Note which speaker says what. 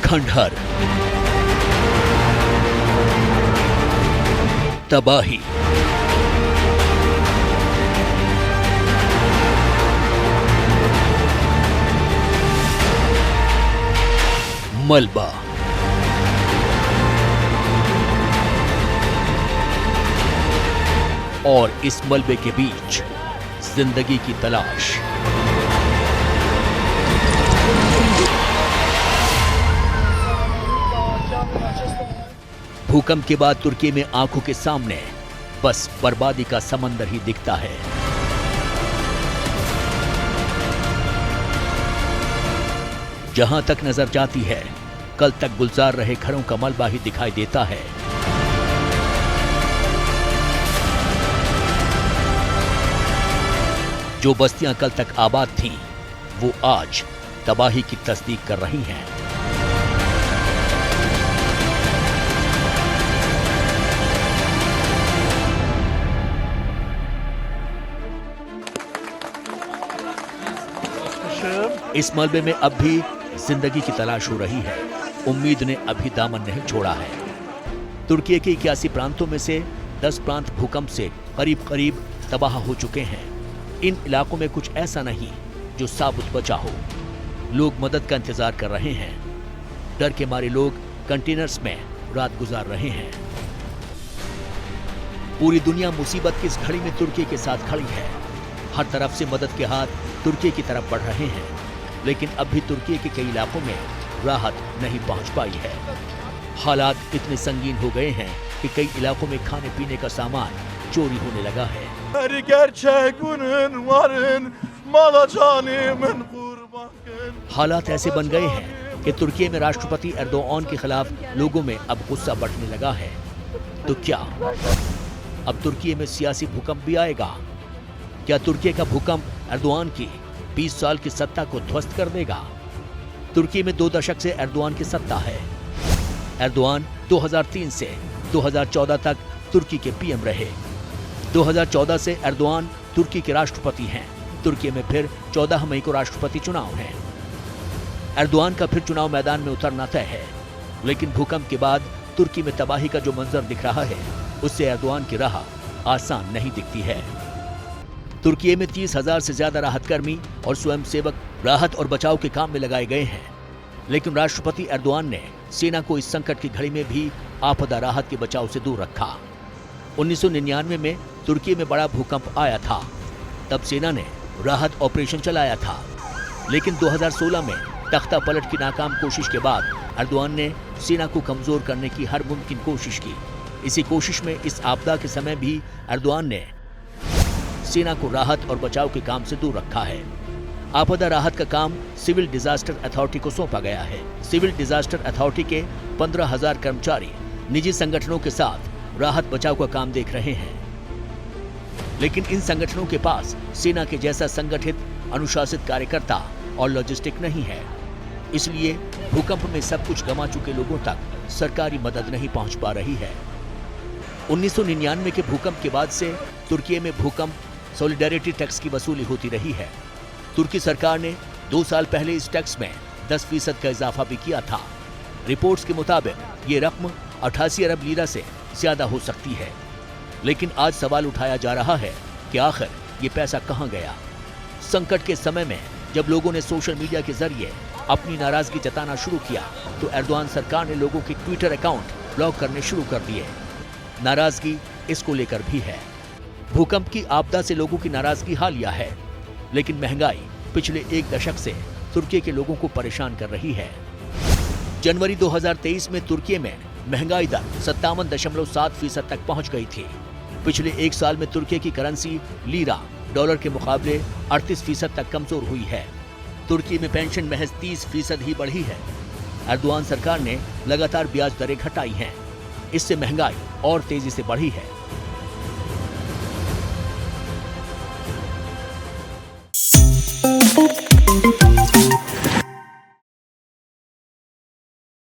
Speaker 1: खंडहर, तबाही, मलबा, और इस मलबे के बीच जिंदगी की तलाश। भूकंप के बाद तुर्की में आंखों के सामने बस बर्बादी का समंदर ही दिखता है। जहां तक नजर जाती है, कल तक गुलजार रहे घरों का मलबा ही दिखाई देता है। जो बस्तियां कल तक आबाद थीं, वो आज तबाही की तस्दीक कर रही हैं। इस मलबे में अब भी जिंदगी की तलाश हो रही है। उम्मीद ने अभी दामन नहीं छोड़ा है। तुर्की के 81 प्रांतों में से 10 प्रांत भूकंप से करीब करीब तबाह हो चुके हैं। इन इलाकों में कुछ ऐसा नहीं जो साबुत बचा हो। लोग मदद का इंतजार कर रहे हैं। डर के मारे लोग कंटेनर्स में रात गुजार रहे हैं। पूरी दुनिया मुसीबत की इस घड़ी में तुर्की के साथ खड़ी है। हर तरफ से मदद के हाथ तुर्की की तरफ बढ़ रहे हैं, लेकिन अब भी तुर्की के कई इलाकों में राहत नहीं पहुंच पाई है। हालात इतने संगीन हो गए हैं कि कई इलाकों में खाने पीने का सामान चोरी होने लगा है। हालात ऐसे बन गए हैं कि तुर्की में राष्ट्रपति एर्दोआन के खिलाफ लोगों में अब गुस्सा बढ़ने लगा है। तो क्या अब तुर्की में सियासी भूकंप भी आएगा? क्या तुर्की का भूकंप एर्दोआन की 20 साल की सत्ता को ध्वस्त कर देगा? तुर्की में 2 दशक से एर्दोआन की सत्ता है। एर्दोआन 2003 से 2014 तक तुर्की के पीएम रहे। 2014 से एर्दोआन तुर्की के राष्ट्रपति हैं। तुर्की में फिर 14 मई को राष्ट्रपति चुनाव हैं। एर्दोआन का फिर चुनाव मैदान में उतरना तय है। लेकिन भूकंप के बाद तुर्की में तबाही का जो मंजर दिख रहा है, उससे एर्दोआन की राह आसान नहीं दिखती है। तुर्की में 30,000 से ज्यादा राहत कर्मी और स्वयंसेवक राहत और बचाव के काम में लगाए गए हैं। लेकिन राष्ट्रपति एर्दोआन ने सेना को इस संकट की घड़ी में भी आपदा राहत के बचाव से दूर रखा। 1999 में तुर्की में बड़ा भूकंप आया था। तब सेना ने राहत ऑपरेशन चलाया था। लेकिन 2016 में तख्ता पलट की नाकाम कोशिश के बाद एर्दोआन ने सेना को कमजोर करने की हर मुमकिन कोशिश की। इसी कोशिश में इस आपदा के समय भी एर्दोआन ने सेना को राहत और बचाव के काम से दूर रखा है। आपदा राहत का काम सिविल डिजास्टर अथॉरिटी को सौंपा गया है। सिविल डिजास्टर अथॉरिटी के 15,000 कर्मचारी निजी संगठनों के साथ राहत बचाव का काम देख रहे हैं। लेकिन इन संगठनों के पास सेना के जैसा संगठित, अनुशासित कार्यकर्ता और लॉजिस्टिक नहीं है। इसलिए भूकंप में सब कुछ गंवा चुके लोगों तक सरकारी मदद नहीं पहुंच पा रही है। 1999 के भूकंप के बाद से तुर्की में भूकंप सॉलिडेरिटी टैक्स की वसूली होती रही है। तुर्की सरकार ने 2 साल पहले इस टैक्स में 10% का इजाफा भी किया था। रिपोर्ट्स के मुताबिक ये रकम 88 अरब लीरा से ज्यादा हो सकती है। लेकिन आज सवाल उठाया जा रहा है कि आखिर ये पैसा कहां गया? संकट के समय में जब लोगों ने सोशल मीडिया के जरिए अपनी नाराजगी जताना शुरू किया, तो एर्दोआन सरकार ने लोगों के ट्विटर अकाउंट ब्लॉक करने शुरू कर दिए। नाराजगी इसको लेकर भी है। भूकंप की आपदा से लोगों की नाराजगी हालिया है, लेकिन महंगाई पिछले 1 दशक से तुर्की के लोगों को परेशान कर रही है। जनवरी 2023 में तुर्की में महंगाई दर 57.7% तक पहुंच गई थी। पिछले 1 साल में तुर्की की करेंसी लीरा डॉलर के मुकाबले 38% तक कमजोर हुई है। तुर्की में पेंशन महज 30% ही बढ़ी है। एर्दोआन सरकार ने लगातार ब्याज दरें घटाई हैं। इससे महंगाई और तेजी से बढ़ी है।